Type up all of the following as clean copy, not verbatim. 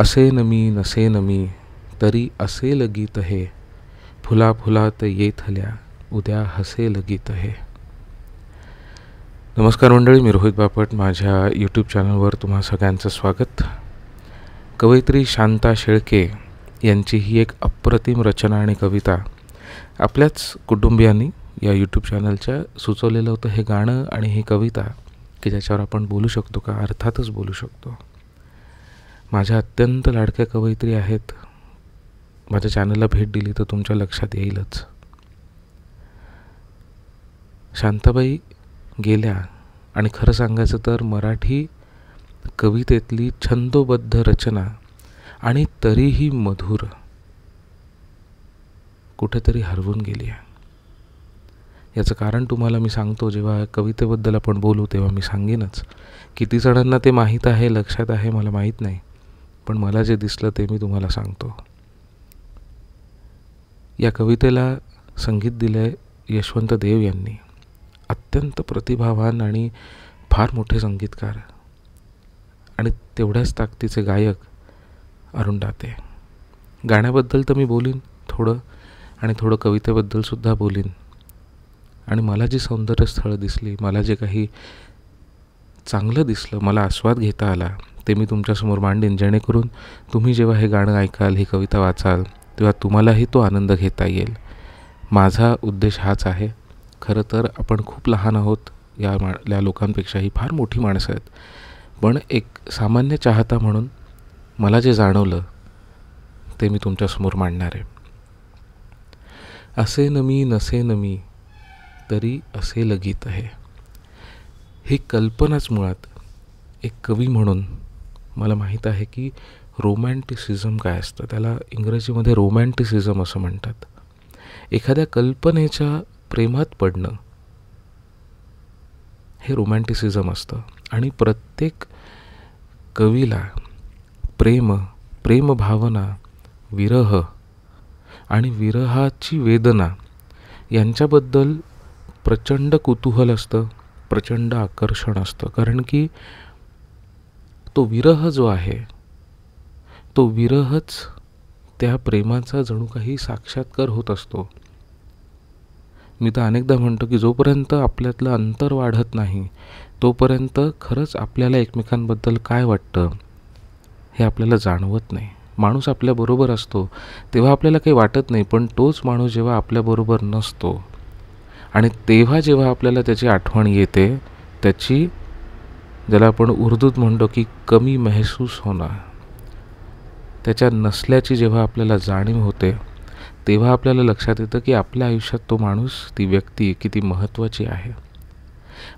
असे नमी नसे नमी तरी असेल गीत हे, फुला फुलात येथल्या उद्या हसेल गीत हे. नमस्कार मंडळी, मी रोहित बापट. माझ्या यूट्यूब चॅनलवर तुम्हा सगळ्यांचं स्वागत. कवयित्री शांता शेळके यांची ही एक अप्रतिम रचना आणि कविता आपल्याच कुटुंबियांनी या यूट्यूब चॅनलच्या सुचवलेलं होतं. हे गाणं आणि ही कविता की ज्याच्यावर आपण बोलू शकतो का? अर्थातच बोलू शकतो. माझ्या अत्यंत लाडक्या कवयित्री आहेत. माझ्या चॅनलला भेट दिली तर तुमच्या लक्षात येईलच. शांताबाई गेल्या आणि खरं सांगायचं तर मराठी कवितेतली छंदोबद्ध रचना आणि तरीही मधुर कुठेतरी हरवून गेली आहे. याचं कारण तुम्हाला मी सांगतो. जेव्हा कवितेबद्दल आपण बोलू तेव्हा मी सांगेनच. किती जणांना ते माहीत आहे, लक्षात आहे मला माहीत नाही, पण मला जे दिसलं ते मी तुम्हाला सांगतो. या कवितेला संगीत दिलं आहे यशवंत देव यांनी. अत्यंत प्रतिभावान आणि फार मोठे संगीतकार आणि तेवढ्याच ताकदीचे गायक अरुण दाते. गाण्याबद्दल तर मी बोलीन थोडं आणि थोडं कवितेबद्दलसुद्धा बोलीन. आणि मला जी सौंदर्यस्थळं दिसली, मला जे काही चांगलं दिसलं, मला आस्वाद घेता आला ते मी तुमच्यासमोर मांडेन, जेणेकरून तुम्ही जेव्हा हे गाणं ऐकाल, ही कविता वाचाल, तेव्हा तुम्हालाही तो आनंद घेता येईल. माझा उद्देश हाच आहे. खरं तर आपण खूप लहान आहोत, या लोकांपेक्षाही फार मोठी माणसं आहेत, पण एक सामान्य चाहता म्हणून मला जे जाणवलं ते मी तुमच्यासमोर मांडणार आहे. असे नमी नसे नमी तरी असेल गीत हे. ही कल्पनाच मुळात एक कवी म्हणून मला माहीत आहे की रोमॅन्टिसिझम काय असतं. त्याला इंग्रजीमध्ये रोमॅन्टिसिझम असं म्हणतात. एखाद्या कल्पनेच्या प्रेमात पडणं हे रोमॅन्टिसिझम असतं. आणि प्रत्येक कवीला प्रेमभावना, विरह आणि विरहाची वेदना यांच्याबद्दल प्रचंड कुतूहल असतं, प्रचंड आकर्षण असतं. कारण की तो विरह जो आहे, तो विरहच त्या प्रेमाचा जणू काही साक्षात्कार होत असतो. मी तर अनेकदा म्हणतो की जोपर्यंत आपल्यातलं अंतर वाढत नाही तोपर्यंत खरंच आपल्याला एकमेकांबद्दल काय वाटतं हे आपल्याला जाणवत नाही. माणूस आपल्याबरोबर असतो तेव्हा आपल्याला काही वाटत नाही, पण तोच माणूस जेव्हा आपल्याबरोबर नसतो आणि तेव्हा जेव्हा आपल्याला त्याची आठवण येते, त्याची ज्याला आपण उर्दूत म्हणतो की कमी महसूस होणं, त्याच्या नसल्याची जेव्हा आपल्याला जाणीव होते, तेव्हा आपल्याला लक्षात येतं की आपल्या आयुष्यात तो माणूस, ती व्यक्ती किती महत्त्वाची आहे.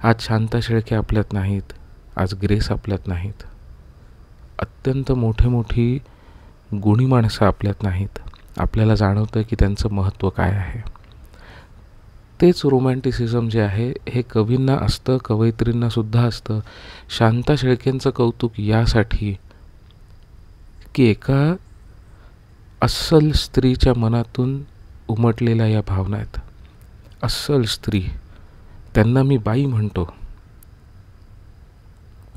आज शांता शेळके आपल्यात नाहीत, आज ग्रेस आपल्यात नाहीत, अत्यंत मोठी गुणी माणसं आपल्यात नाहीत. आपल्याला जाणवतं की त्यांचं महत्त्व काय आहे. तेच रोमॅन्टिसिझम जे आहे हे कवींना असतं, कवयित्रींनासुद्धा असतं. शांता शेळकेंचं कौतुक यासाठी की एका अस्सल स्त्रीच्या मनातून उमटलेल्या या भावना आहेत. अस्सल स्त्री, त्यांना मी बाई म्हणतो.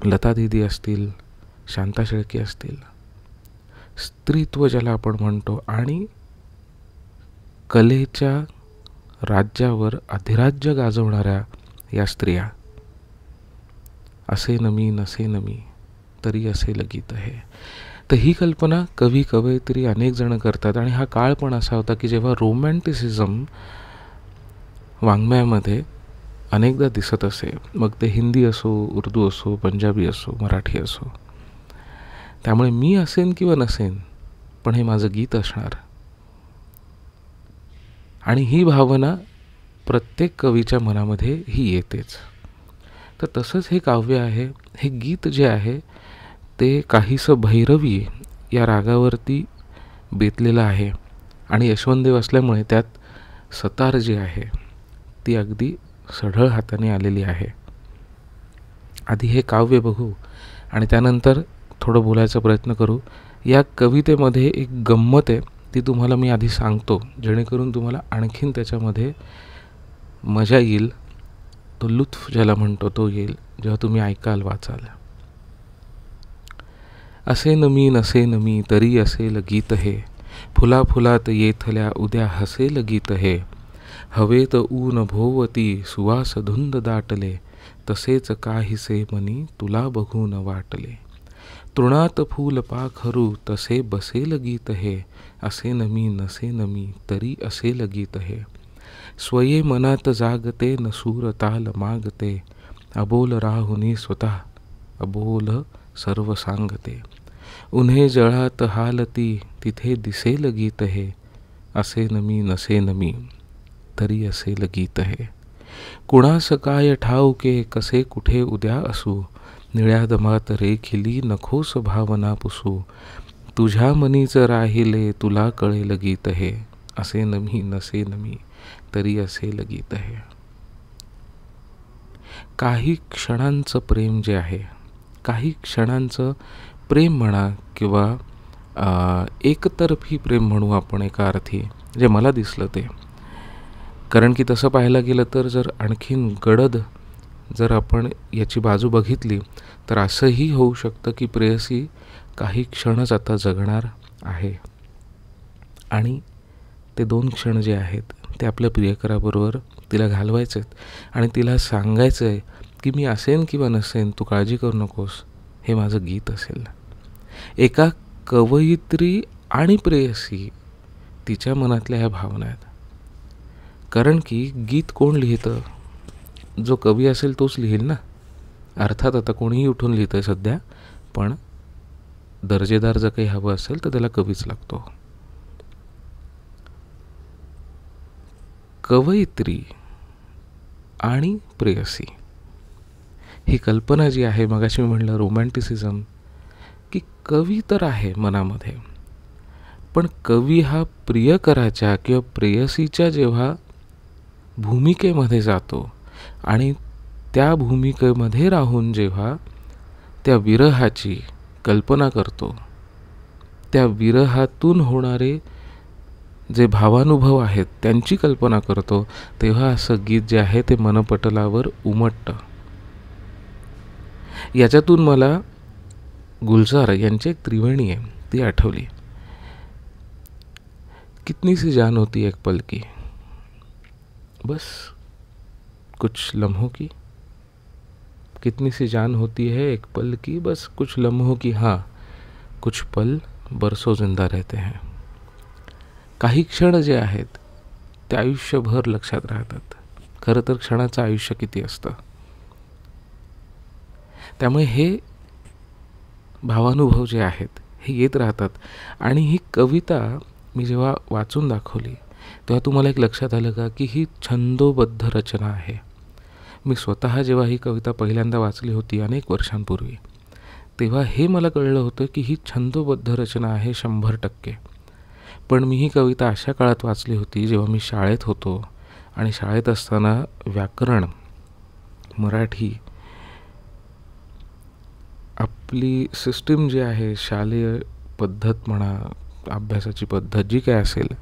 लता दीदी असतील, शांता शेळके असतील, स्त्रीत्व ज्याला आपण म्हणतो आणि कलेच्या राज्यावर अधिराज्य गाजवणाऱ्या या स्त्रिया. असे नमी नसे नमी तरी असेल गीत हे. तर ही कल्पना कवी कवयित्री अनेक जण करतात. आणि हा काळ पण असा होता की जेव्हा रोमॅन्टिसिझम वाङ्मयामध्ये अनेकदा दिसत असे, मग ते हिंदी असो, उर्दू असो, पंजाबी असो, मराठी असो. त्यामुळे मी असेन किंवा नसेन, पण हे माझं गीत असणार. आणि ही भावना प्रत्येक कवीच्या मनामध्ये ही येतेच. तर तसंच हे काव्य आहे, हे गीत जे आहे ते काहीसं भैरवी या रागावरती बेतलेलं आहे. आणि यशवंतदेव असल्यामुळे त्यात सतार जी आहे ती अगदी सढळ हाताने आलेली आहे. आधी हे काव्य बघू आणि त्यानंतर थोडं बोलायचा प्रयत्न करू. या कवितेमध्ये एक गंमत आहे, ती तुम्हाला मी आधी सांगतो, जेणेकरून तुम्हाला आणखीन त्याच्यामध्ये मजा येईल. तो लुत्फ ज्याला म्हणतो तो येईल जेव्हा तुम्ही ऐकाल, वाचाल. असे नमी नसे नमी तरी असेल गीत हे, फुला फुलात येथल्या उद्या हसेल गीत हे, हवेत ऊन भोवती सुवास धुंद दाटले, तसेच काहीसे मनी तुला बघून वाटले, तृणात फूल पाखरू तसे बसेल गीत हे, असे नमी नसे नमी तरी असेल गीत हे, स्वये मनात जागते न सूर ताल मागते, अबोल राहुनी स्वतः अबोल सर्व सांगते, उन्हे जळात हालती तिथे दिसेल गीत हे, असे नमी नसे नमी तरी असेल गीत हे, कुणास काय ठाऊके कसे कुठे उद्या असू, निळ्या दमात रेखिली नखोस भावना पुसू, तुझ्या मनीच राहिले तुला कळेल गीत हे, असे नमी नसे नमी तरी असेल गीत हे. काही क्षणांचं प्रेम जे आहे, काही क्षणांचं प्रेम म्हणा किंवा एकतर्फी प्रेम म्हणू आपण एका अर्थी, जे मला दिसलं ते. कारण की तसं पाहायला गेलं तर जर आणखीन गडद जर आपण याची बाजू बघितली तर असंही होऊ शकतं की प्रेयसी काही क्षणच आता जगणार आहे आणि ते 2 क्षण जे आहेत ते आपल्या प्रियकराबरोबर तिला घालवायचे आहेत आणि तिला सांगायचं आहे की मी असेन किंवा नसेन, तू काळजी करू नकोस, हे माझं गीत असेल. एका कवयित्री आणि प्रेयसी तिच्या मनातल्या ह्या भावना आहेत. कारण की गीत कोण लिहितं? जो कवी असेल तोच लिहिल ना. अर्थात आता कोणीही उठून लिहितं आहे सध्या, पण दर्जेदार जर काही हवं असेल तर त्याला कवीच लागतो. कवयित्री आणि प्रेयसी ही कल्पना जी आहे, मगाशी मी म्हणलं रोमॅन्टिसिझम, की कवी तर आहे मनामध्ये, पण कवी हा प्रियकराच्या किंवा प्रेयसीच्या जेव्हा भूमिकेमध्ये जातो आणि त्या भूमिकेमध्ये राहून जेव्हा त्या विरहाची कल्पना करतो, त्या विरहातून होणारे जे भावानुभव आहेत त्यांची कल्पना करतो, तेव्हा असं गीत जे आहे ते मनपटलावर उमटतं. याच्यातून मला गुलजार यांची एक त्रिवेणी आहे ती आठवली. कितनी सी जान होती एक पल की, बस कुछ लम्हों की, कितनी सी जान होती है एक पल की, बस कुछ लम्हों की, हाँ कुछ पल बरसों जिंदा रहते हैं. काही क्षण जे आहेत ते आयुष्यभर लक्षात राहतात. खरं तर क्षणाचं आयुष्य किती असतं. त्यामुळे हे भावानुभव जे आहेत हे येत राहतात. आणि ही कविता मी जेव्हा वाचून दाखवली तेव्हा तुम्हाला एक लक्षात आलं का की ही छंदोबद्ध रचना आहे. मी स्वतः जेव्हा ही कविता पहिल्यांदा वाचली होती अनेक वर्षांपूर्वी, तेव्हा हे मला कळलं होतं की ही छंदोबद्ध रचना आहे 100%. पण मी ही कविता अशा काळात वाचली होती जेव्हा मी शाळेत होतो आणि शाळेत असताना व्याकरण, मराठी, आपली सिस्टीम जी आहे, शालेय पद्धत म्हणा, अभ्यासाची पद्धत जी काय असेल,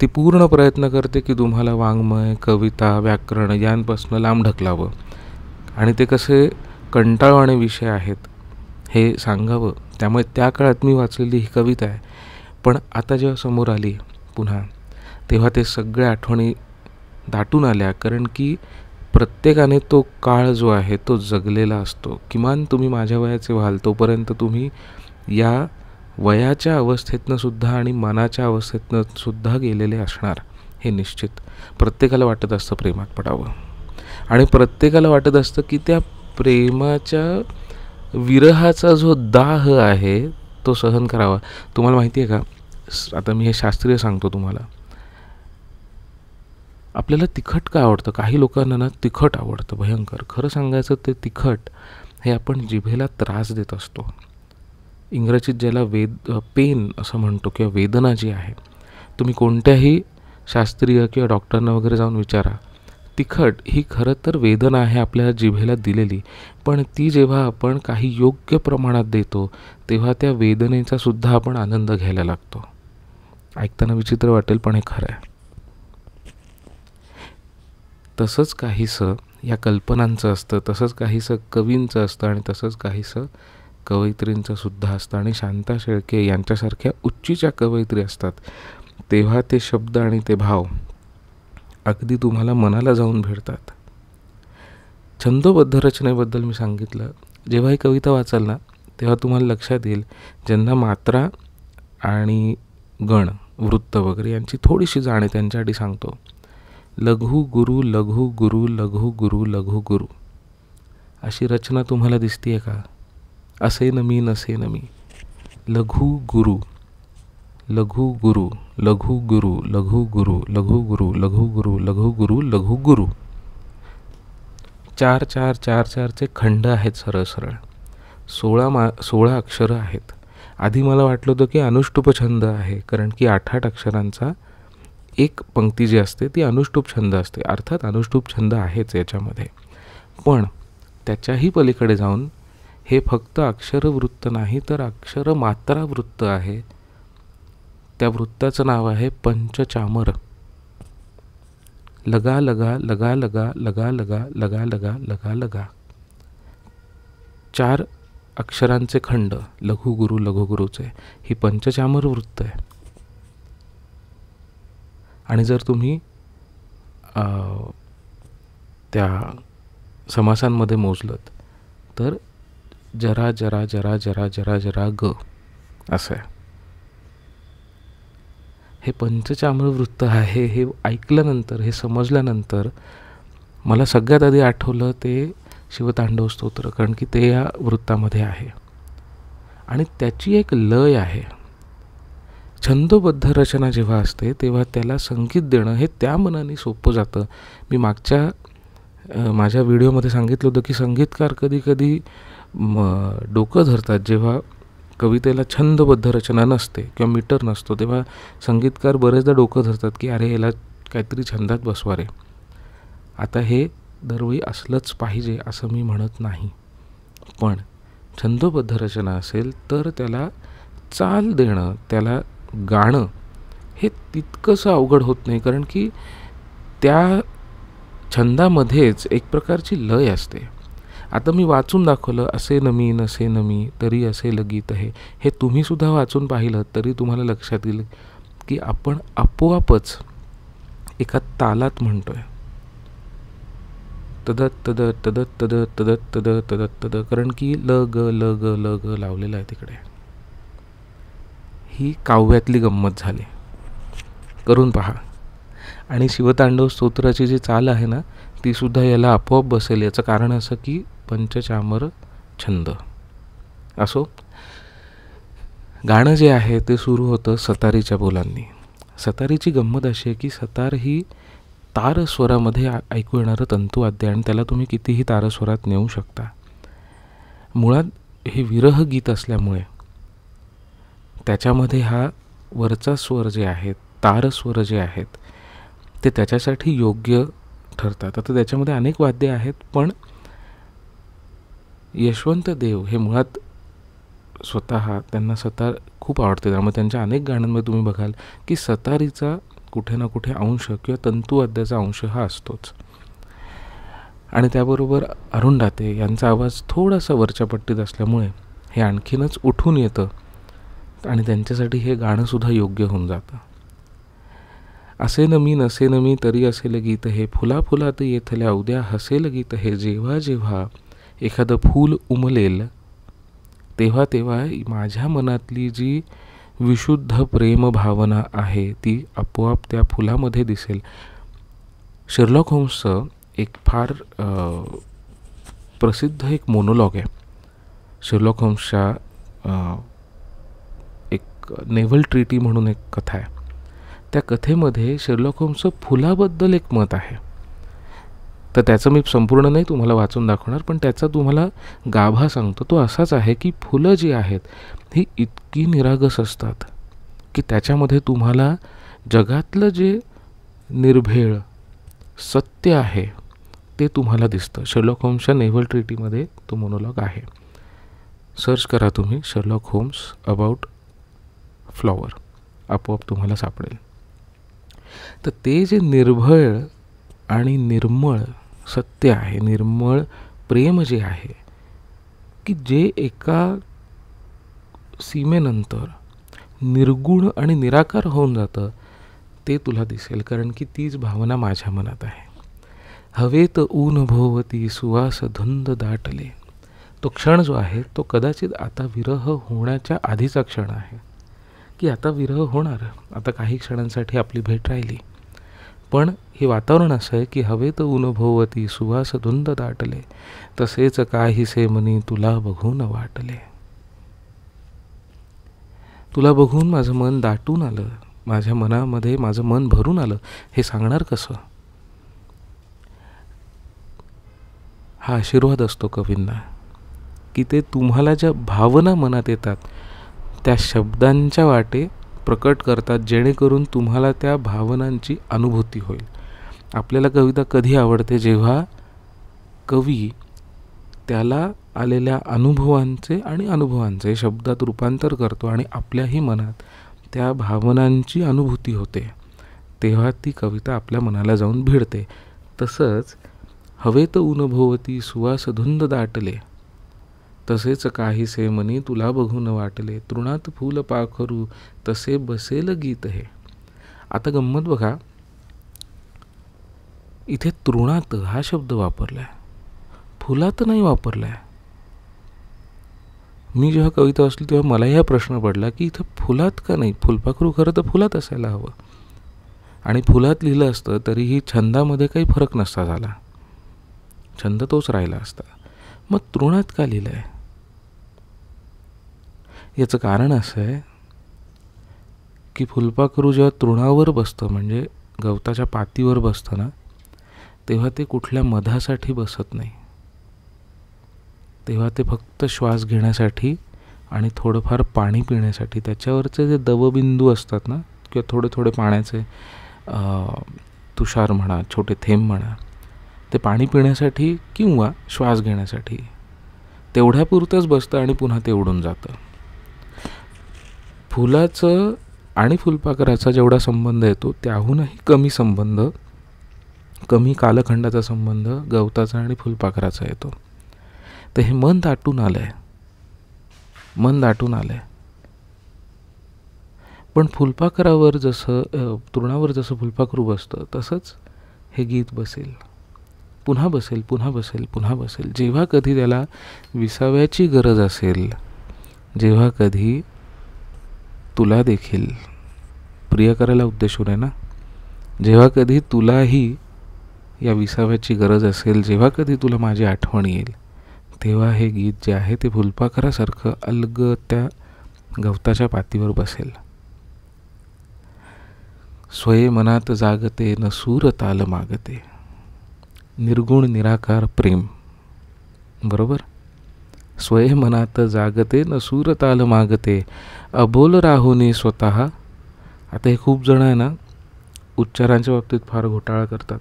ती पूर्ण प्रयत्न करते की तुम्हाला वाङ्मय, कविता, व्याकरण यांपासून लांब ढकलावं आणि ते कसे कंटाळवाणे विषय आहेत हे सांगावं. त्यामुळे त्या काळात मी वाचलेली ही कविता आहे. पण आता जेव्हा समोर आली पुन्हा, तेव्हा ते सगळ्या आठवणी दाटून आल्या. कारण की प्रत्येकाने तो काळ जो आहे तो जगलेला असतो. किमान तुम्ही माझ्या वयाचे व्हाल तोपर्यंत तुम्ही या वयाच्या अवस्थेतनं सुद्धा आणि मनाच्या अवस्थेतनं सुद्धा गेलेले असणार, हे निश्चित. प्रत्येकाला वाटत असतं प्रेमात पडावं आणि प्रत्येकाला वाटत असतं की त्या प्रेमाच्या विरहाचा जो दाह आहे तो सहन करावा. तुम्हाला माहिती आहे का, आता मी हे शास्त्रीय सांगतो तुम्हाला, आपल्याला तिखट का आवडतं? काही लोकांना ना तिखट आवडतं भयंकर. खरं सांगायचं ते तिखट हे आपण जिभेला त्रास देत असतो. इंग्रजीत ज्याला पेन असं म्हणतो किंवा वेदना जी आहे, तुम्ही कोणत्याही शास्त्रीय किंवा डॉक्टरना वगैरे जाऊन विचारा, तिखट ही खरं तर वेदना आहे आपल्या जिभेला दिलेली. पण ती जेव्हा आपण काही योग्य प्रमाणात देतो तेव्हा त्या वेदनेचा सुद्धा आपण आनंद घ्यायला लागतो. ऐकताना विचित्र वाटेल पण हे खरं आहे. तसंच काहीसं या कल्पनांचं असतं, तसंच काहीसं कवींचं असतं आणि तसंच काहीसं कवयित्रींचं सुद्धा असतं आणि शांता शेळके यांच्यासारख्या उच्चीच्या कवयित्री असतात, तेव्हा ते शब्द आणि ते भाव अगदी तुम्हाला मनाला जाऊन भिडतात. छंदोबद्ध रचनेबद्दल मी सांगितलं. जेव्हा ही कविता वाचाल ना, तेव्हा तुम्हाला लक्षात येईल, ज्यांना मात्रा आणि गण, वृत्त वगैरे यांची थोडीशी जाण आहे त्यांच्यासाठी सांगतो. लघु गुरु लघु गुरु लघु गुरु लघु गुरु अशी रचना तुम्हाला दिसतीये का? असे नमी नसे नमी. लघु गुरु लघु गुरु लघु गुरु लघु गुरु लघु गुरु लघु गुरु लघु गुरु लघु गुरु. 4 4 4 4चे खंड आहेत सरळ सरळ. 16 अक्षरं आहेत. आधी मला वाटलं होतं की अनुष्टुप छंद आहे, कारण की 8 अक्षरांचा एक पंक्ती जी असते ती अनुष्टुप छंद असते. अर्थात अनुष्टुप छंद आहेच याच्यामध्ये, पण त्याच्याही पलीकडे जाऊन हे फक्त अक्षरवृत्त नाही तर अक्षरमात्रा वृत्त आहे. त्या वृत्ताचं नाव आहे पंचचामर. लगा लगा लगा लगा लगा लगा लगा लगा लगा लगा. 4 अक्षरांचे खंड लघु गुरु लघु गुरुचे ही पंचचामर वृत्त आहे. आणि जर तुम्ही त्या समासांमध्ये मोजलत तर जरा जरा जरा जरा जरा जरा ग असं आहे. हे पंचचामर वृत्त आहे. हे ऐकल्यानंतर, हे समजल्यानंतर मला सगळ्यात आधी आठवलं ते शिवतांडव स्तोत्र, कारण की ते या वृत्तामध्ये आहे आणि त्याची एक लय आहे. छंदोबद्ध रचना जेव्हा असते तेव्हा त्याला संगीत देणं हे त्या मनाने सोपं जातं. मी माझ्या व्हिडिओमध्ये सांगितलं होतं की संगीतकार कधी कधी डोकं धरतात. जेव्हा कवितेला छंदबद्ध रचना नसते किंवा मीटर नसतो, तेव्हा संगीतकार बरेचदा डोकं धरतात की अरे याला काहीतरी छंदात बसवा रे. आता हे दरवेळी असलंच पाहिजे असं मी म्हणत नाही, पण छंदोबद्ध रचना असेल तर त्याला चाल देणं, त्याला गाणं हे तितकंसं अवघड होत नाही, कारण की त्या छंदामध्येच एक प्रकारची लय असते. आता मी वाचून दाखवलं, असे नमी नसे नमी तरी असे लगीत हे तुम्हीसुद्धा वाचून पाहिलं तरी तुम्हाला लक्षात येईल की आपण आपोआपच एका तालात म्हणतोय. तदत तदत तदत तदत तदत तदत तदत तद, कारण की ल ग ल ग ल ग लावलेलं आहे तिकडे. ही काव्यातली गंमत झाली, करून पहा. आणि शिवतांडव स्तोत्राची जी चाल आहे ना ती सुद्धा याला आपोआप बसेल. याचं कारण असं की पंचचामर छंद. असो, गाणं जे आहे ते सुरू होतं सतारीच्या बोलांनी. सतारीची गंमत अशी आहे की सतार ही तारस्वरामध्ये ऐकू येणारं तंतुवाद्य आणि त्याला तुम्ही कितीही तारस्वरात नेऊ शकता. मुळात हे विरह गीत असल्यामुळे त्याच्यामध्ये हा वरचा स्वर जे आहेत, तारस्वर जे आहेत ते त्याच्यासाठी योग्य ठरतात. आता त्याच्यामध्ये अनेक वाद्य आहेत, पण यशवंत देव हे मुळात स्वतः त्यांना सतार खूप आवडते. त्यामुळे त्यांच्या अनेक गाण्यांमध्ये तुम्ही बघाल की सतारीचा कुठे ना कुठे अंश किंवा तंतुवाद्याचा अंश हा असतोच. आणि त्याबरोबर अरुण दाते यांचा आवाज थोडासा वरच्या पट्टीत असल्यामुळे हे आणखीनच उठून येतं आणि त्यांच्यासाठी हे गाणंसुद्धा योग्य होऊन जातं. असे नमी नसे नमी तरी असेल गीत हे, फुला फुलात येथल्या उद्या हसेल गीत हे, जेव्हा जेव्हा एखादं फूल उमलेल तेव्हा तेव्हा माझ्या मनातली जी विशुद्ध प्रेम भावना आहे ती आपोआप त्या फुलामध्ये दिसेल. शेरलॉक होम्सचं एक फार प्रसिद्ध एक मोनोलॉग आहे. शेरलॉक होम्सच्या एक नेव्हल ट्रीटी म्हणून एक कथा आहे. त्या कथेमध्ये शेरलॉक होम्सचं फुलाबद्दल एक मत आहे. तर त्याचं मी संपूर्ण नाही तुम्हाला वाचून दाखवणार, पण त्याचा तुम्हाला गाभा सांगतो. तो असाच आहे की फुलं जी आहेत ही इतकी निरागस असतात की त्याच्यामध्ये तुम्हाला जगातलं जे निर्भेळ सत्य आहे ते तुम्हाला दिसतं. शेरलॉक होम्सच्या नेव्हल ट्रीटीमध्ये तो मोनोलॉग आहे. सर्च करा तुम्ही शेरलॉक होम्स अबाउट फ्लॉवर, आपोआप तुम्हाला सापडेल. तर ते जे निर्भळ आणि निर्मळ सत्य आहे, निर्मळ प्रेम जे आहे की जे एका सीमेनंतर निर्गुण आणि निराकार होऊन जातं ते तुला दिसेल, कारण की तीच भावना माझ्या मनात आहे. हवेत ऊन भोवती सुवास धुंद दाटले. तो क्षण जो आहे तो कदाचित आता विरह होण्याच्या आधीचा क्षण आहे, की आता विरह होणार, आता काही क्षणांसाठी आपली भेट राहिली. पण हे वातावरण असं आहे की हवेत ऊन भोवती सुवास धुंद दाटले, तसेच काहीसे मनी तुला बघून वाटले. तुला बघून माझं मन दाटून आलं, माझ्या मनामध्ये माझं मन भरून आलं. हे सांगणार कसं? हा आशीर्वाद असतो कवींना, की ते तुम्हाला ज्या भावना मनात येतात त्या शब्दांच्या वाटे प्रकट करतात, जेणेकरून तुम्हाला त्या भावनांची अनुभूती होईल. आपल्याला कविता कधी आवडते? जेव्हा कवी त्याला आलेल्या अनुभवांचे शब्दात रूपांतर करतो आणि आपल्याही मनात त्या भावनांची अनुभूती होते, तेव्हा ती कविता आपल्या मनाला जाऊन भिडते. तसंच हवेत ऊन भोवती सुवास धुंद दाटले, तसेच काहीसे मनी तुला बघून वाटले, तृणात फूल पाखरू तसे बसेल गीत हे. आता गंमत बघा, इथे तृणात हा शब्द वापरलाय, फुलात नाही वापरलाय. मी जेव्हा कविता वाचली तेव्हा मलाही हा प्रश्न पडला की इथं फुलात का नाही? फुलपाखरू खरं तर फुलात असायला हवं, आणि फुलात लिहिलं असतं तरीही छंदामध्ये काही फरक नसता झाला, छंद तोच राहिला असता. मग तृणात का लिहिलं आहे? याचं कारण असं आहे की फुलपाखरू जेव्हा तृणावर बसतं, म्हणजे गवताच्या पातीवर बसतं ना, तेव्हा ते कुठल्या मधासाठी बसत नाही. तेव्हा ते फक्त श्वास घेण्यासाठी आणि थोडंफार पाणी पिण्यासाठी, त्याच्यावरचे जे दवबिंदू असतात ना, किंवा थोडे थोडे पाण्याचे तुषार म्हणा, छोटे थेंब म्हणा, ते पाणी पिण्यासाठी किंवा श्वास घेण्यासाठी तेवढ्यापुरतंच बसतं आणि पुन्हा ते उडून जातं. फुलाचं आणि फुलपाखराचा जेवढा संबंध येतो त्याहूनही कमी संबंध, कमी कालखंडाचा संबंध गवताचा आणि फुलपाखराचा येतो. तर हे मन दाटून आलंय, मन दाटून आलंय. पण फुलपाखरावर जसं तृणावर जसं फुलपाखरू बसतं तसंच हे गीत बसेल, पुन्हा बसेल, पुन्हा बसेल, पुन्हा बसेल. जेव्हा कधी त्याला विसाव्याची गरज असेल, जेव्हा कधी तुला देखील प्रियकराला उद्देशून आहे ना, जेव्हा कधी तुलाही या विसाव्याची गरज असेल, जेव्हा कधी तुला माझी आठवण येईल, तेव्हा हे गीत जे आहे ते फुलपाखरासारखं अलगद त्या गवताच्या पातीवर बसेल. स्वये मनात जागते न सूर ताल मागते, निर्गुण निराकार प्रेम. बरोबर? स्वये मनात जागते न सूर ताल मागते, अबोल राहुनी स्वतः. आता हे खूप जण आहे ना उच्चारांच्या बाबतीत फार घोटाळा करतात.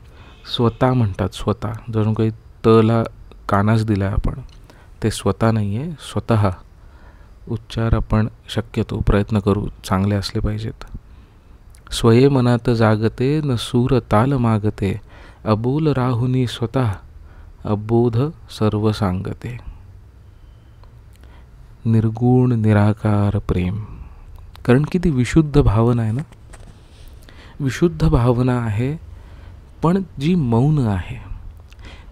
स्वतः म्हणतात, स्वतः, जणू काही तला कानाच दिला आपण. ते स्वतः नाही आहे, स्वतः. उच्चार आपण शक्यतो प्रयत्न करू चांगले असले पाहिजेत. स्वये मनात जागते न सूर ताल मागते, अबोल राहुनी स्वतः, अबोध सर्व सांगते. निर्गुण निराकार प्रेम, कारण की ती विशुद्ध भावना आहे ना, विशुद्ध भावना आहे. पण जी मौन आहे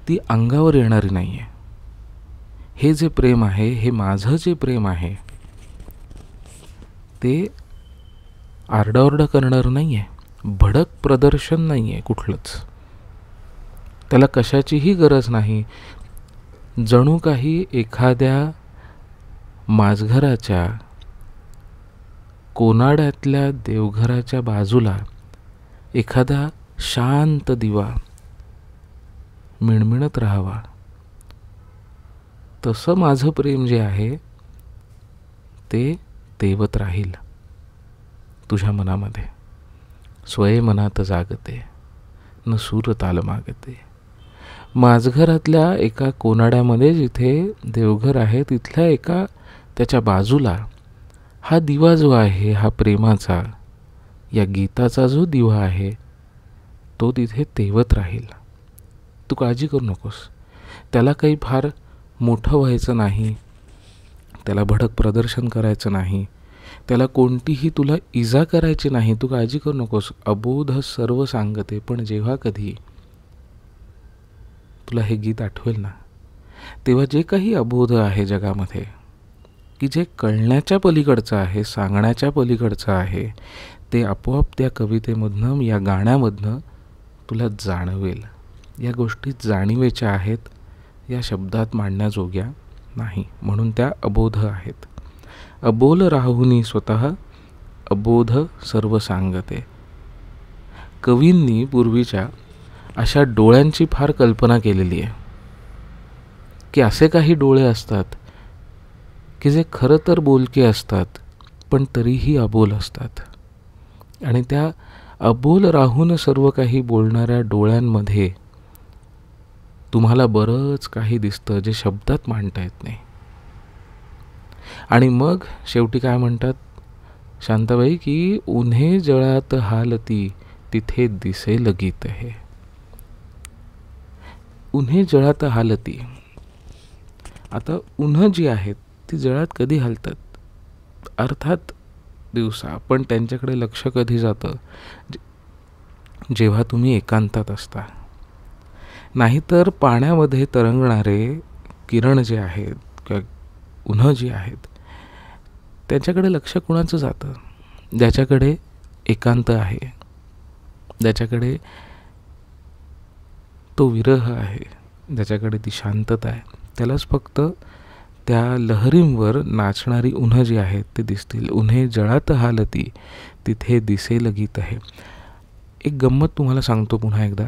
ती अंगावर येणारी नाही आहे. हे जे प्रेम आहे, हे माझं जे प्रेम आहे, ते आरडाओरडा करणारं नाही आहे, भडक प्रदर्शन नाही आहे कुठलंच. त्याला कशाचीही गरज नाही. जणू काही एखाद्या माझघराच्या कोनाड्यातल्या देवघराच्या बाजूला एखादा शांत दिवा मिणमिणत राहावा, तसं माझं प्रेम जे आहे ते तेवत राहील तुझ्या मनामध्ये. स्वये मनात जागते न सूर ताल मागते. माझघरातल्या एका कोनाड्यामध्ये जिथे देवघर आहे तिथल्या एका त्याच्या बाजूला हा दिवा जो आहे, हा प्रेमाचा, या गीताचा जो दिवा आहे, तो तिथे तेवत राहील. तू काळजी करू नकोस. त्याला काही फार मोठं व्हायचं नाही, त्याला भडक प्रदर्शन करायचं नाही, त्याला कोणतीही तुला इजा करायची नाही. तू काळजी करू नकोस. अबोध सर्व सांगते. पण जेव्हा कधी तुला हे गीत आठवेल ना, तेव्हा जे काही अबोध आहे जगामध्ये, की जे कळण्याच्या पलीकडचं आहे, सांगण्याच्या पलीकडचं आहे, ते आपोआप त्या कवितेमधनं, या गाण्यामधनं तुला जाणवेल. या गोष्टी जाणीवेच्या आहेत, या शब्दात मांडण्याजोग्या नाही, म्हणून त्या अबोध आहेत. अबोल राहुनी स्वतः अबोध सर्व सांगते. कवींनी पूर्वीच्या अशा डोळ्यांची फार कल्पना केलेली आहे, की असे काही डोळे असतात की जे खरं तर बोलके असतात, पण तरीही अबोल असतात. आणि त्या अबोल राहून सर्व काही बोलणाऱ्या डोळ्यांमध्ये तुम्हाला बरंच काही दिसतं जे शब्दात मांडता येत नाही. आणि मग शेवटी काय म्हणतात शांताबाई, की उन्हे जळात हालती तिथे दिसे लगीत हे. उन्हे जळात हालती. आता उन्ह जी आहेत ती जळात कधी हालतात? अर्थात दिवसा. पण त्यांच्याकडे लक्ष कधी जातं? जेव्हा तुम्ही एकांतात असता. नाहीतर पाण्यामध्ये तरंगणारे किरण जे आहेत किंवा उन्ह जी आहेत त्यांच्याकडे लक्ष कुणाचं जातं? ज्याच्याकडे एकांत आहे, ज्याच्याकडे तो विरह आहे, ज्याच्याकडे ती शांतता आहे, त्यालाच फक्त त्या लहरींवर नाचणारी उन्ह जी आहेत ते दिसतील. उन्हे जळात हालती तिथे दिसे लगीत आहे. एक गंमत तुम्हाला सांगतो पुन्हा एकदा.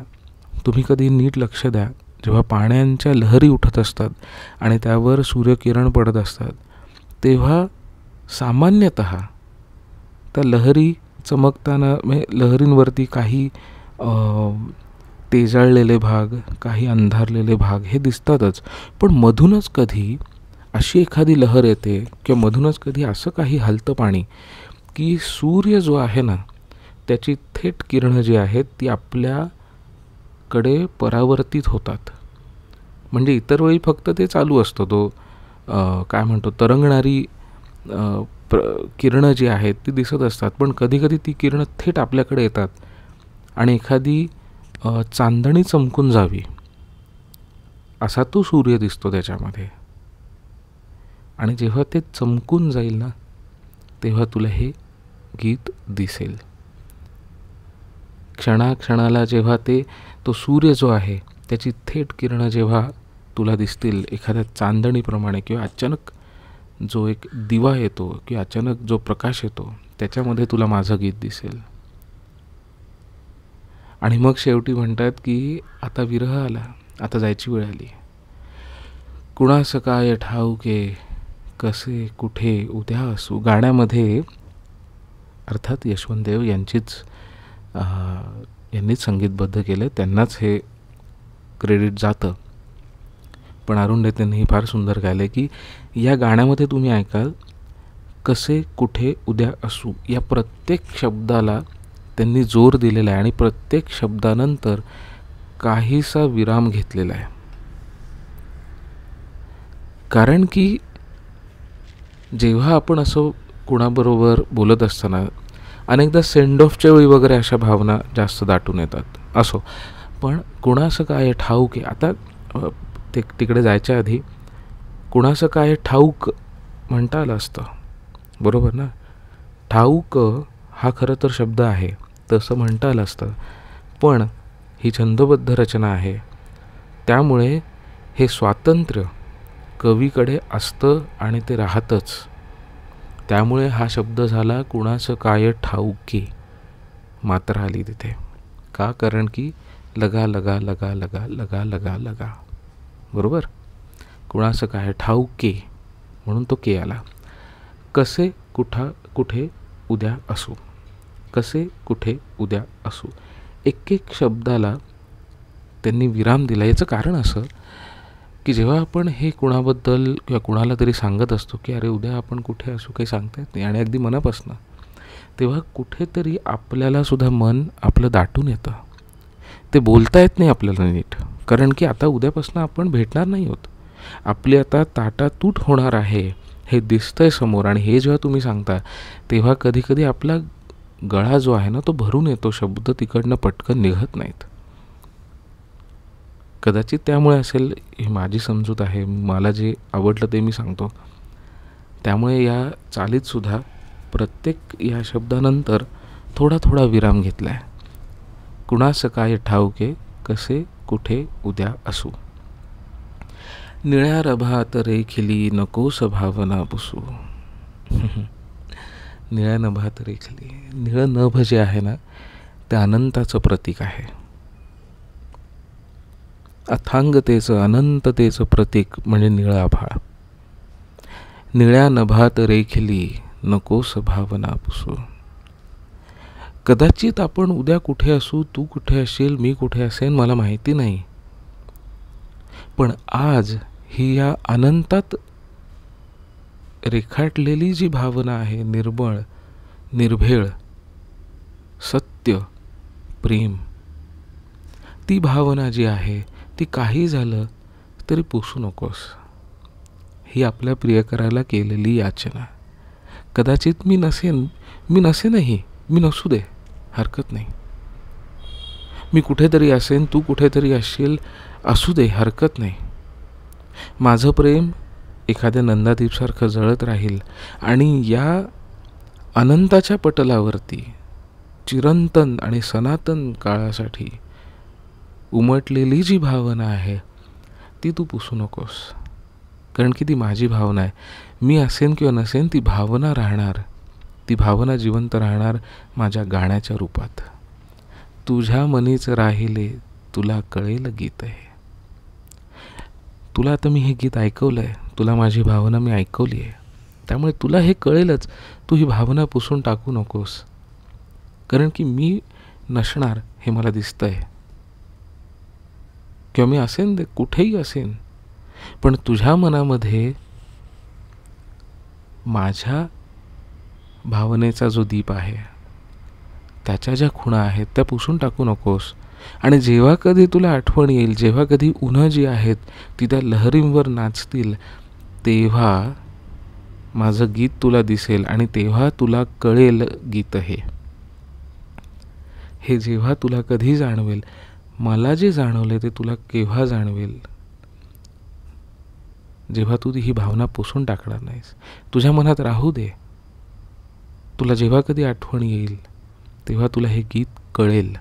तुम्ही कधी नीट लक्ष द्या, जेव्हा पाण्यांच्या लहरी उठत असतात आणि त्यावर सूर्यकिरण पडत असतात, तेव्हा सामान्यतः त्या लहरी चमकताना, म्हणजे लहरींवरती काही तेजाळलेले भाग, काही अंधारलेले भाग हे दिसतातच. पण मधूनच कधी अशी एखादी लहर येते किंवा मधूनच कधी असं काही हलतं पाणी की सूर्य जो आहे ना त्याची थेट किरणं जी आहेत ती आपल्याकडे परावर्तित होतात. म्हणजे इतर वेळी फक्त ते चालू असतं, तो काय म्हणतो तरंगणारी किरणं जी आहेत ती दिसत असतात. पण कधीकधी ती किरणं थेट आपल्याकडे येतात आणि एखादी चांदणी चमकून जावी असा तो सूर्य दिसतो त्याच्यामध्ये. आणि जेव्हा ते चमकून जाईल ना तेव्हा तुला हे गीत दिसेल. क्षणाक्षणाला जेव्हा तो सूर्य जो आहे त्याची थेट किरणं जेव्हा तुला दिसतील एखाद्या चांदणीप्रमाणे, किंवा अचानक जो एक दिवा येतो किंवा अचानक जो प्रकाश येतो त्याच्यामध्ये तुला माझं गीत दिसेल. आणि मग शेवटी म्हणतात की आता विरह आला, आता जायची वेळ आली. कुणास काय ठाऊके कसे कुठे उद्या असू. गाण्यामध्ये अर्थात यशवंत देव यांनीच संगीतबद्ध केलं, त्यांनाच हे क्रेडिट जातं. पण अरुण नेतेंनी हे फार सुंदर गायलं की या गाण्यामध्ये तुम्ही ऐकाल कसे कुठे उद्या असू, या प्रत्येक शब्दाला त्यांनी जोर दिलेला आहे आणि प्रत्येक शब्दानंतर काहीसा विराम घेतलेला आहे. कारण की जेव्हा आपण असं कुणाबरोबर बोलत असताना अनेकदा सेंड ऑफच्या वेळी वगैरे अशा भावना जास्त दाटून येतात. असो, पण कुणाचं काय ठाऊक आहे. आता तिकडे जायच्या आधी कुणाचं काय ठाऊक म्हणता आलं असतं, बरोबर ना. ठाऊक हा खरं तर शब्द आहे, तसं म्हणता आलं असतं. पण ही छंदबद्ध रचना आहे, त्यामुळे हे स्वातंत्र्य कवीकडे असतं आणि ते राहतंच. त्यामुळे हा शब्द झाला कुणाचं काय ठाऊके. मात्र आली तिथे का? कारण की लगा लगा लगा लगा लगा लगा लगा, बरोबर. कुणाचं काय ठाऊके म्हणून तो के आला. कसे कुठे उद्या असू, कसे कुठे उद्या असू. एक एक शब्दाला त्यांनी विराम दिला. याचं कारण असं की जेव्हा आपण हे कुणाबद्दल किंवा कुणाला तरी सांगत असतो की अरे उद्या आपण कुठे असू, काही सांगता येत नाही आणि अगदी मनापासनं, तेव्हा कुठेतरी आपल्याला सुद्धा मन आपलं दाटून येतं. ते बोलता येत नाही आपल्याला नीट, कारण की आता उद्यापासून आपण भेटणार नाही आहोत. आपली आता ताटातूट होणार आहे हे दिसतंय समोर, आणि हे जेव्हा तुम्ही सांगता तेव्हा कधी कधी आपला गळा जो आहे ना तो भरून येतो, शब्द तिकडनं पटकन निघत नाहीत. कदाचित त्यामुळे असेल, ही माझी समजूत आहे, मला जे आवडलं ते मी सांगतो. त्यामुळे या चालीतसुद्धा प्रत्येक या शब्दानंतर थोडा थोडा विराम घेतला आहे. कुणास काय ठाऊके कसे कुठे उद्या असू, निळ्या रभात रेखली नकोस भावना पुसू. निळ्या नभात रेखली, निळं नभ जे आहे ना ते अनंताचं प्रतीक आहे. अथांगतेचं अनंततेचं प्रतीक म्हणजे निळं आभाळ. निळ्या नभात रेखली नकोस भावना पुसू. कदाचित आपण उद्या कुठे असू, तू कुठे असेल, मी कुठे असेन, मला माहिती नाही, पण आज ही या अनंतात रेखाटलेली जी भावना आहे, निर्मळ, निर्भेळ, सत्य, प्रेम, ती भावना जी आहे ती काही झालं तरी पुसू नकोस, ही आपल्या प्रियकराला केलेली याचना. कदाचित मी नसेनही, मी नसू दे, हरकत नाही. मी कुठेतरी असेन, तू कुठेतरी असशील, असू दे, हरकत नाही. माझं प्रेम एखाद्या नंदादीपसारखं जळत राहील, आणि या अनंताच्या पटलावरती चिरंतन आणि सनातन काळासाठी उमटलेली जी भावना आहे ती तू पुसू नकोस, कारण की ती माझी भावना आहे. मी असेन किंवा नसेन, ती भावना राहणार, ती भावना जिवंत राहणार माझ्या गाण्याच्या रूपात. तुझ्या मनीच राहिले तुला कळेल गीत आहे. तुला आता मी हे गीत ऐकवलं आहे, तुला माझी भावना मी ऐकवली आहे, त्यामुळे तुला हे कळेलच. तू ही भावना पुसून टाकू नकोस, कारण की मी नसणार हे मला दिसतंय, किंवा मी असेन कुठेही असेन, पण तुझ्या मनामध्ये माझ्या भावनेचा जो दीप आहे, त्याच्या ज्या खुणा आहेत त्या पुसून टाकू नकोस. आणि जेव्हा कधी तुला आठवण येईल, जेव्हा कधी उन्हं जी आहेत ती त्या लहरींवर नाचतील, तेव्हा माझं गीत तुला दिसेल, आणि तेव्हा तुला कळेल गीत हे जेव्हा तुला कधी जाणवेल, मला जे जाणवले ते तुला केव्हा जाणवेल, जेव्हा तू ही भावना पुसून टाकणार नाहीस. तुझ्या मनात राहू दे. तुला जेव्हा कधी आठवण येईल तेव्हा तुला हे गीत कळेल.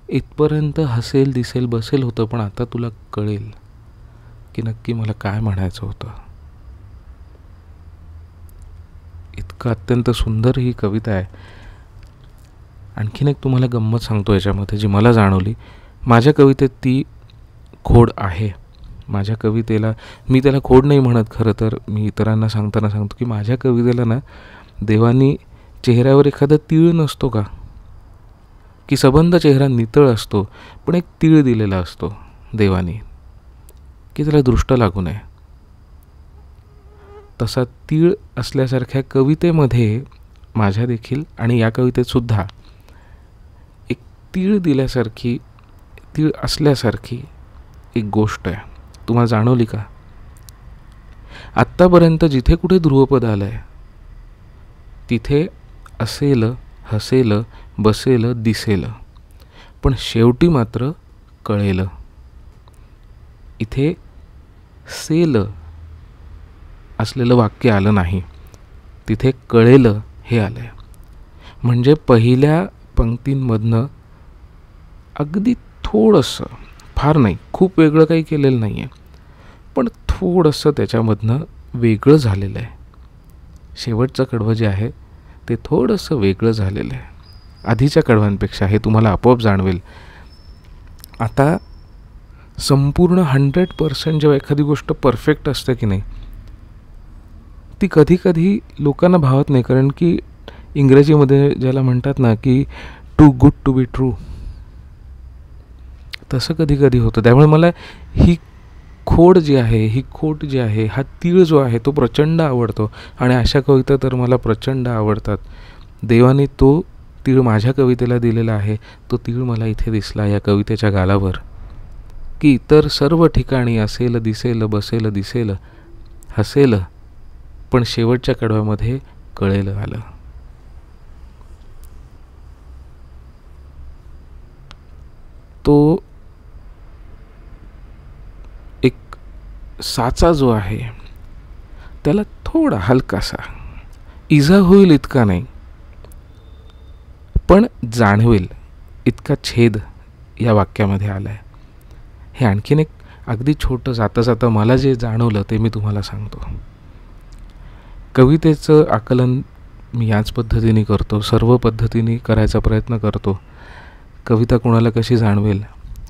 इथपर्यंत हसेल, दिसेल, बसेल होतं, पण आता तुला कळेल की नक्की मला काय म्हणायचं होतं. इतकं अत्यंत सुंदर ही कविता आहे. आणखीन एक तुम्हाला गंमत सांगतो याच्यामध्ये, जी मला जाणवली. माझ्या कवितेत ती खोड आहे. माझ्या कवितेला मी त्याला खोड नाही म्हणत, खरं तर मी इतरांना सांगताना सांगतो की माझ्या कवितेला ना देवानी चेहऱ्यावर एखादा तीळ नसतो का, की सबंध चेहरा नितळ असतो, पण एक तीळ दिलेला असतो देवानी की त्याला दृष्ट लागू नये. तसा तीळ असल्यासारख्या कवितेमध्ये माझ्या देखील आणि या कवितेत सुद्धा एक तीळ दिल्यासारखी, तीळ असल्यासारखी एक गोष्ट आहे. तुम्हाला जाणवली का? आत्तापर्यंत जिथे कुठे ध्रुवपद आलं आहे तिथे असेल, हसेल, बसेल, दिसेल, पण शेवटी मात्र कळेल. इथे सेल असलेलं वाक्य आलं नाही, तिथे कळेल हे आलं आहे. म्हणजे पहिल्या पंक्तींमधनं अगदी थोडंसं, फार नाही, खूप वेगळं काही केलेलं नाही आहे, पण थोडंसं त्याच्यामधनं वेगळं झालेलं आहे. शेवटचं कडवं जे आहे ते थोडंसं वेगळं झालेलं आहे आधीच्या कडव्यांपेक्षा, हे तुम्हाला आपोआप जाणवेल. आता संपूर्ण 100% जेव्हा एखादी गोष्ट परफेक्ट असते की नाही, ती कधी कधी लोकांना भावत नाही, कारण की इंग्रजीमध्ये ज्याला म्हणतात ना की too good to be true, तसं कधी कधी होतं. त्यामुळे मला ही खोड जी आहे, ही खोट जी आहे, हा तीळ जो आहे तो प्रचंड आवडतो, आणि अशा कविता तर मला प्रचंड आवडतात. देवाने तो तीळ माझ्या कवितेला दिलेला आहे. तो तीळ मला इथे दिसला या कवितेच्या गालावर, की इतर सर्व ठिकाणी असेल, दिसेल, बसेल, दिसेल, हसेल, पण शेवटच्या कडव्यामध्ये कळेलं आलं. तो एक साचा जो आहे त्याला थोडा हलकासा इजा होईल इतका नाही, पण जाणवेल इतका छेद या वाक्यामध्ये आला आहे. हे आणखीन एक अगदी छोटं जाता जाता मला जे जाणवलं ते मी तुम्हाला सांगतो. कवितेचं आकलन मी याच पद्धतीने करतो, सर्व पद्धतीने करायचा प्रयत्न करतो. कविता कोणाला कशी जाणवेल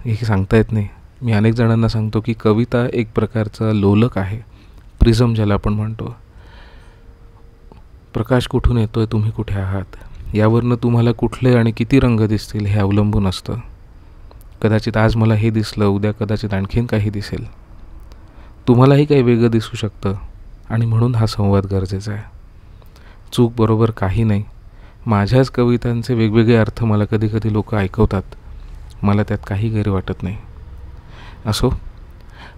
हे सांगता येत नाही. मी अनेक जणांना सांगतो की कविता एक प्रकारचा लोलक आहे, प्रिझम ज्याला आपण म्हणतो. प्रकाश कुठून येतो आहे, तुम्ही कुठे आहात यावरनं तुम्हाला कुठले आणि किती रंग दिसतील हे अवलंबून असतं. कदाचित आज मला हे दिसलं, उद्या कदाचित आणखीन काही दिसेल, तुम्हालाही काही वेगळं दिसू शकतं. आणि म्हणून हा संवाद गरजेचा आहे. चूक बरोबर काही नाही. माझ्याच कवितांचे वेगवेगळे अर्थ मला कधी कधी लोक ऐकवतात, मला त्यात काही गैर वाटत नाही. असो,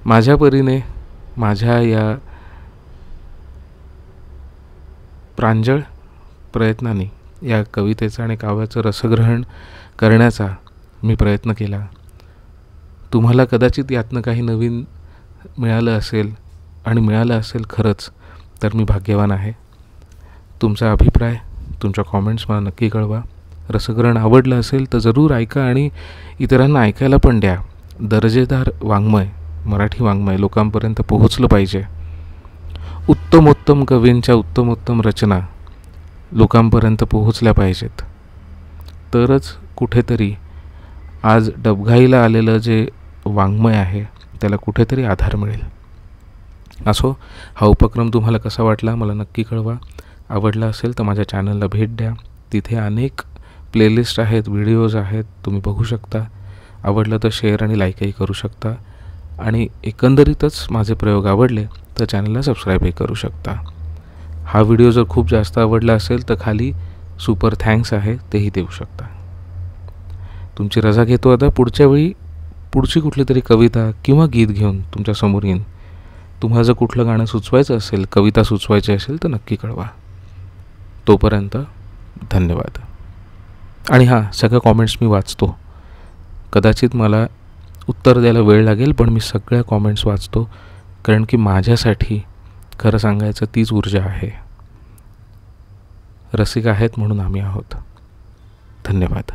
माझ्या परीने माझ्या या प्रांजळ प्रयत्नाने या कवितेचं आणि काव्याचं रसग्रहण करण्याचा मी प्रयत्न केला. तुम्हाला कदाचित यातनं काही नवीन मिळालं असेल, आणि मिळालं असेल खरंच तर मी भाग्यवान आहे. तुमचा अभिप्राय, तुमच्या कॉमेंट्स मला नक्की कळवा. रसग्रहण आवडलं असेल तर जरूर ऐका आणि इतरांना ऐकायला पण द्या. दर्जेदार वाङ्मय, मराठी वाङ्मय लोकांपर्यंत पोहोचलं पाहिजे. उत्तमोत्तम कवींच्या उत्तमोत्तम रचना लोकांपर्यंत पोहोचल्या पाहिजेत. तरच कुठेतरी आज डबघाईला आलेलं जे वाङ्मय आहे त्याला कुठेतरी आधार मिळेल. असो, हा उपक्रम तुम्हाला कसा वाटला मला नक्की कळवा. आवडला असेल तर माझ्या चॅनलला भेट द्या. तिथे अनेक प्लेलिस्ट आहेत, व्हिडिओज आहेत, तुम्ही बघू शकता. आवडलं तर शेअर आणि लाईकही करू शकता. आणि एकंदरीतच माझे प्रयोग आवडले तर चॅनलला सबस्क्राईबही करू शकता. हा व्हिडिओ जर खूप जास्त आवडला असेल तर खाली सुपर थँक्स आहे, तेही देऊ शकता. तुमची रजा घेतो आता. पुढच्या वेळी पुढची कुठली तरी कविता किंवा गीत घेऊन तुमच्यासमोर येईन. तुम्हाला जर कुठलं गाणं सुचवायचं असेल, कविता सुचवायची असेल तर नक्की कळवा. तोपर्यंत धन्यवाद. आणि हां, सगळ्या कॉमेंट्स मी वाचतो. कदाचित मला उत्तर द्यायला वेळ लागेल, पण मी सगळ्या कॉमेंट्स वाचतो, कारण की माझ्यासाठी खरं सांगायचं तीच ऊर्जा आहे. रसिक आहेत म्हणून आम्ही आहोत. धन्यवाद.